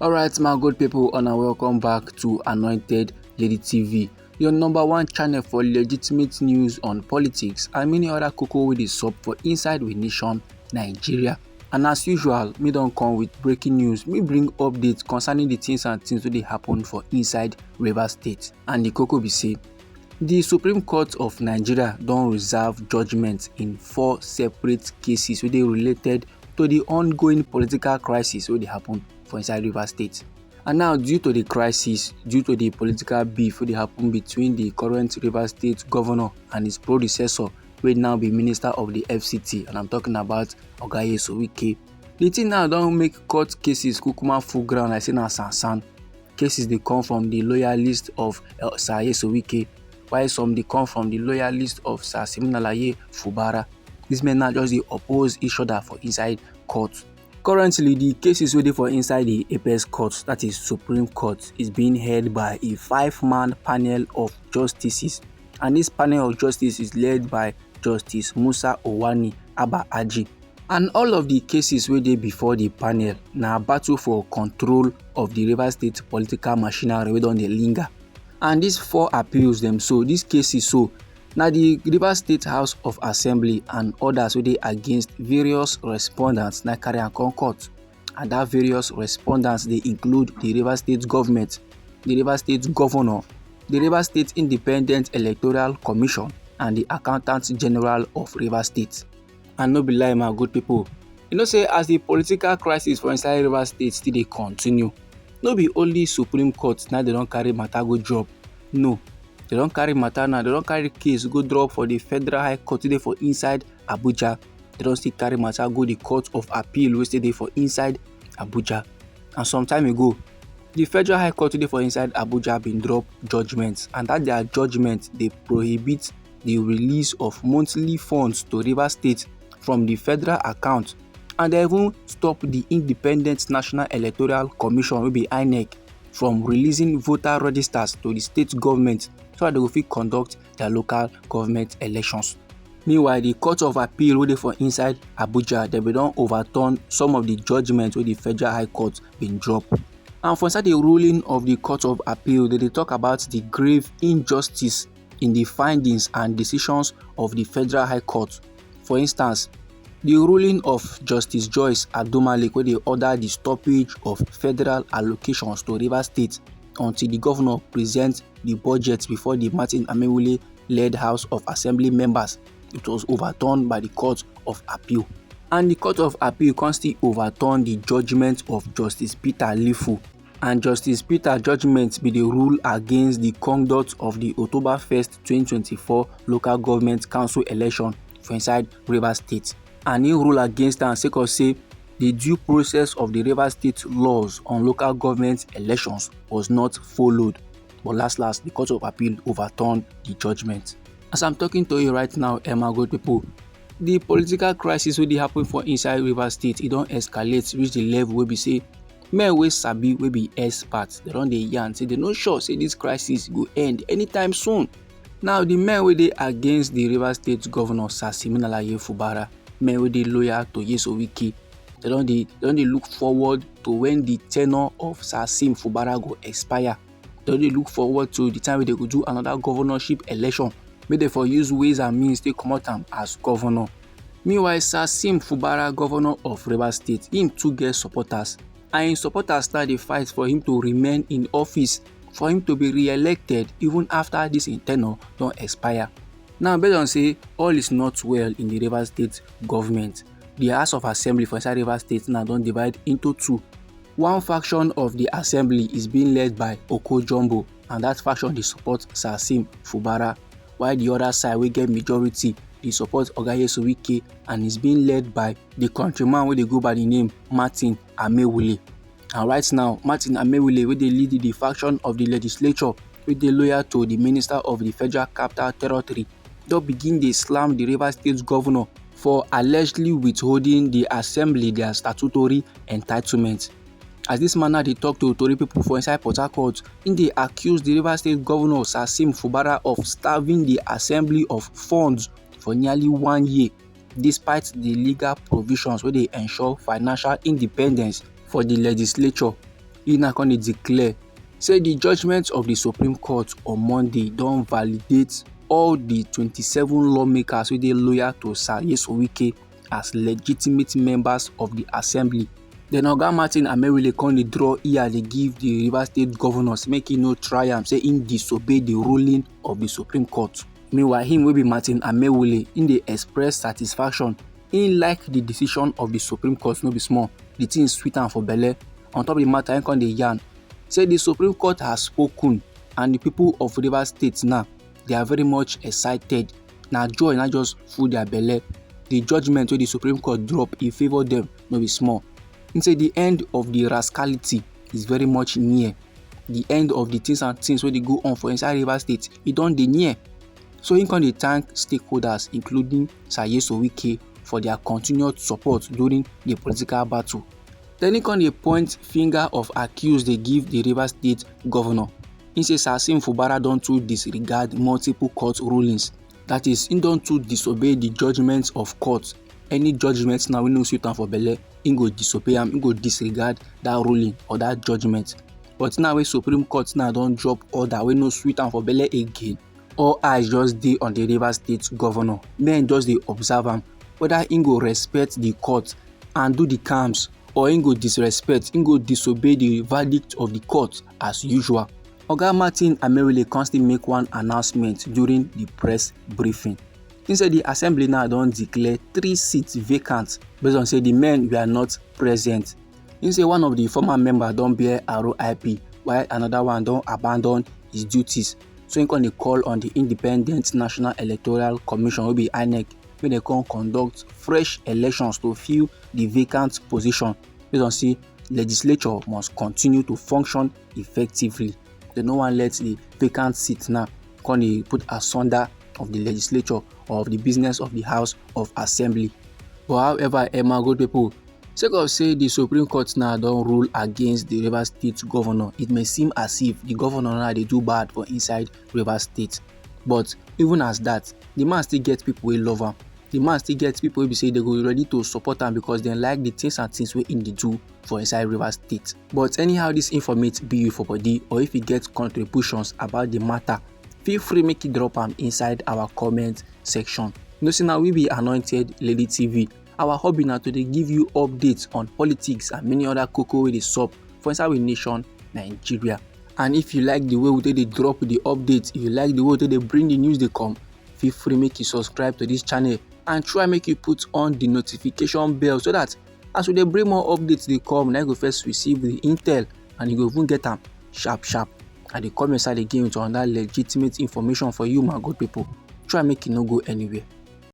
Alright, my good people, and welcome back to Anointed Lady TV, your number one channel for legitimate news on politics and many other cocoa with the sub for inside with nation Nigeria. And as usual, me don't come with breaking news. Me bring updates concerning the things and things that they happen for inside Rivers State. And the cocoa be say, the Supreme Court of Nigeria don't reserve judgment in 4 separate cases wey dey related to the ongoing political crisis wey dey happen for inside Rivers State. And now, due to the crisis, due to the political beef wey dey happen between the current Rivers State governor and his predecessor, wey now be Minister of the FCT, and I'm talking about Oga Wike, the thing now don make court cases kukuma full ground like say na sansan. Cases dey come from the loyalist of Sir Wike, while some dey come from the loyalist of Sir Siminalayi Fubara. These men now just dey oppose each other for inside court. Currently, the cases wey dey for inside the apex court, that is Supreme Court, is being heard by a 5-man panel of justices, and this panel of justices is led by Justice Musa Owani Abba Aji. And all of the cases wey dey before the panel na battle for control of the Rivers State political machinery wey don dey linger. And these 4 appeals dem, so these cases so, na the Rivers State House of Assembly and others wey dey against various respondents na carry am come court. And that various respondents dey include the Rivers State government, the Rivers State governor, the Rivers State Independent Electoral Commission, and the Accountant General of Rivers State. And no be lie, my good people, you know say as the political crisis for inside Rivers State still dey continue, no be only Supreme Court na they don carry matter go drop. No, they don carry matter now, they don carry case go drop for the Federal High Court dey for inside Abuja. They don still carry matter go the Court of Appeal wey still dey for inside Abuja. And some time ago, the Federal High Court dey for inside Abuja been drop judgments, and that their judgment dey prohibit the release of monthly funds to Rivers State from the federal account, and they even stop the Independent National Electoral Commission wey be INEC from releasing voter registers to the state government so that they go fit conduct their local government elections. Meanwhile, the Court of Appeal wey dey for inside Abuja, they bin don overturn some of the judgments wey the Federal High Court been drop. And for inside the ruling of the Court of Appeal, they talk about the grave injustice in the findings and decisions of the Federal High Court. For instance, the ruling of Justice Joyce Adomalik wey dey order the stoppage of federal allocations to Rivers State until the governor presents the budget before the Martin Amaewhule-led House of Assembly members. It was overturned by the Court of Appeal. And the Court of Appeal constantly overturned the judgment of Justice Peter Lifu. And Justice Peter judgment be the rule against the conduct of the October 1st, 2024 local government council election for inside Rivers State. And he rule against am sake of say the due process of the Rivers State laws on local government elections was not followed. But last, the Court of Appeal overturned the judgment. As I'm talking to you right now, my good people, the political crisis wey dey happen for inside Rivers State, it don escalate reach the level wey be say men wey sabi wey be experts, they don dey yarn say they no sure say this crisis go end anytime soon. Now, the men wey dey against the Rivers State governor Sir Siminalayi Fubara, men wey dey loyal to Wike, they don dey look forward to when the tenure of Sir Sim Fubara go expire. They don dey look forward to the time wey they go do another governorship election, make they for use ways and means take comot am as governor. Meanwhile, Sir Sim Fubara, governor of Rivers State, him too get supporters, and him supporters now dey fight for him to remain in office, for him to be re-elected even after this tenure don expire. Now, based on say all is not well in the Rivers State government, the House of Assembly for inside Rivers State now don divide into 2. One faction of the assembly is being led by Okojumbo, and that faction dey support Sir Sim Fubara, while the other side wey get majority dey support Oga Wike and is being led by the countryman wey dey go by the name Martin Amaewhule. And right now, Martin Amaewhule wey dey lead the faction of the Legislature wey dey loyal to the Minister of the Federal Capital Territory, don begin dey slam the Rivers State governor for allegedly withholding the assembly their statutory entitlement. As this man now dey talk to Tori people for inside Port Harcourt, im dey accuse the Rivers State governor Sir Sim Fubara of starving the assembly of funds for nearly 1 year, despite the legal provisions wey dey ensure financial independence for the legislature. e now come dey declare say the judgment of the Supreme Court on Monday don validate all the 27 lawmakers wey dey loyal to Sir Wike as legitimate members of the assembly. Then Oga Martin Amaewhule come dey draw ear dey give the Rivers State governors make e no try am say im disobey the ruling of the Supreme Court. Meanwhile, him wey be Martin Amaewhule, im dey express satisfaction. Im like the decision of the Supreme Court no be small. The thing sweet am for belle. On top of the matter, im come dey yarn say the Supreme Court has spoken and the people of Rivers State now, they are very much excited. Na joy na just full their belle. The judgment wey the Supreme Court drop e favour them no be small. Im say the end of the rascality is very much near. The end of the things and things wey dey go on for inside Rivers State, e don dey near. So im come dey thank stakeholders including Sir Wike for their continued support during the political battle. Then im come dey point finger of accuse dey give the Rivers State governor. Im say Sir Fubara don too disregard multiple court rulings. That is, im don too disobey the judgments of court. Any judgment now wey no sweet am for belle, im go disobey am, im go disregard that ruling or that judgment. But now wey Supreme Court now don drop order wey no sweet am for belle again, all eyes just dey on the Rivers State governor. Men just dey observe am whether im go respect the court and do the calms, or im go disrespect, im go disobey the verdict of the court as usual. Oga Martin Amaewhule come still make one announcement during the press briefing. Im say the assembly now don declare 3 seats vacant based on say the men were not present. Im say one of the former members don bear RIP while another one don abandon his duties. So im come dey call on the Independent National Electoral Commission wey be INEC make dem come conduct fresh elections to fill the vacant position based on say legislature must continue to function effectively. Dem no wan let the vacant seat now come dey put asunder of the legislature or of the business of the House of Assembly. But however, my good people, sake of say the Supreme Court now don rule against the Rivers State governor, it may seem as if the governor now dey do bad for inside Rivers State. But even as that, the man still get people wey love am. The man still get people wey be say they go ready to support am because they like the things and things wey im dey do for inside Rivers State. But anyhow this informate be you for body, or if you get contributions about the matter, feel free make you drop am inside our comment section. You know say now we be Anointed Lady TV. Our hobby now to dey give you updates on politics and many other koko wey dey sup for inside we nation Nigeria. And if you like the way we dey drop the updates, if you like the way we dey bring the news dey come, feel free make you subscribe to this channel and try make you put on the notification bell so that as we dey bring more updates dey come, na you go first receive the intel and you go even get am sharp. I dey come inside again with another legitimate information for you, my good people. Try make it no go anywhere.